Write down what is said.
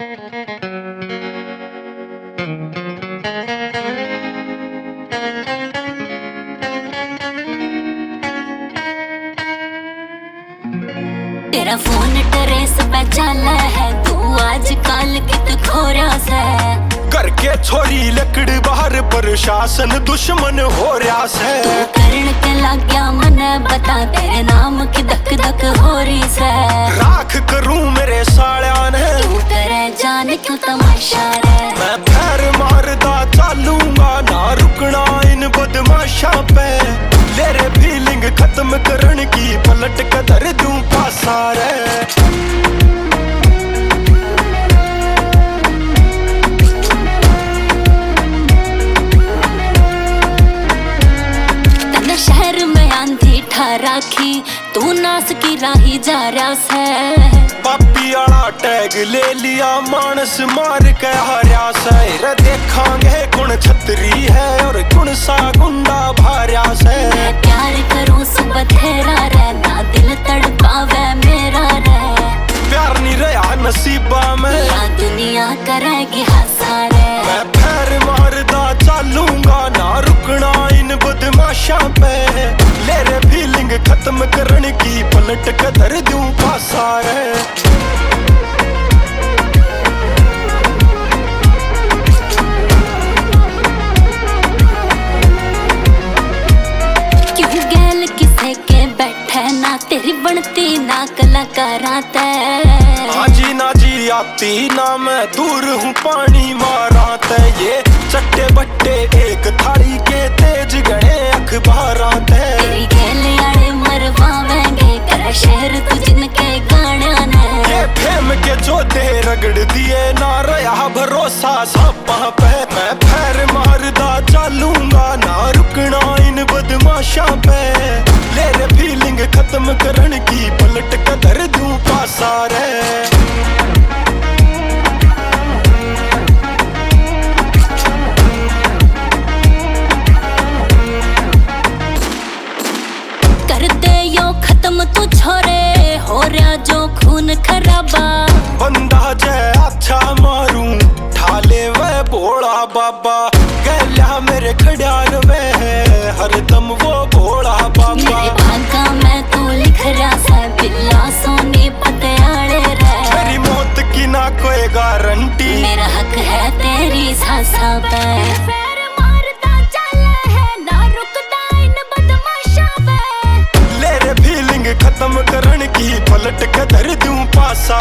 तेरा phone trace पे चला है, तू आजकल कित खोरा से। करके छोरी लकड़ बाहर प्रशासन दुश्मन हो रहा से। तू करण के लग गया मन बता, तेरे नाम की धक धक हो रही से। राख करूं मेरे सालिया ने, तू तेरे जान क्यों तमाशा रे। मैं पैर मारदा चालूंगा ना रुकना इन बदमाशा पे। ले रे फीलिंग खत्म करन की, पलट के धर दूं पासा रे। शहर में आंधी ठा राखी, तू नास की राही जा रहा से। पापी आला टैग ले लिया, मानस मार के हारा से। रे देखांगे कौन छतरी है और कौन सा गुंडा भार्या से। मैं प्यार करूं सुबह तेरा रे, ना दिल तड़पावे मेरा रे। प्यार नहीं रहा नसीबा में, या दुनिया करेगी हंसा रे। मैं पैर मारदा चालूंगा ना रुकना इन बदमाशा पे। ले रे फीलिंग खत्म करन की, पलट के धर दूं पासा रे। क्यों गैल किसे के बैठे ना, तेरी बनती ना कलाकारा ते। आजी ना जी आती ना, मैं दूर हूँ पानी मारा ते। ये चट्टे बट्टे एक थाली के तेज गणे अखबारा ते। तेरी खेल आड़े मरवावेंगे, कर शेर तू जिनके गाना ने। ये फेम के जोधे रगड़ दिए, ना रहा भरोसा सापा पे। मैं पैर मारदा चालूंगा ना रुकना इन बदमाशा पे। ले रे फीलिंग खत्म करन की, पलट के धर दूं पासा रे। खत्म तू छोरे हो रहा जो खून खराबा। बंदा जय अच्छा मारूं ठाले वे भोला बाबा। गैल्या मेरे खड़ियान में है हरदम वो भोला बाबा। मेरे भागा में तू लिख रहा है, बिल्ला सोनी पतियाले रे। मेरी मौत की ना कोई गारंटी, मेरा हक है तेरी सांसा पे। खत्म करन की, पलट के धर दूं पासा।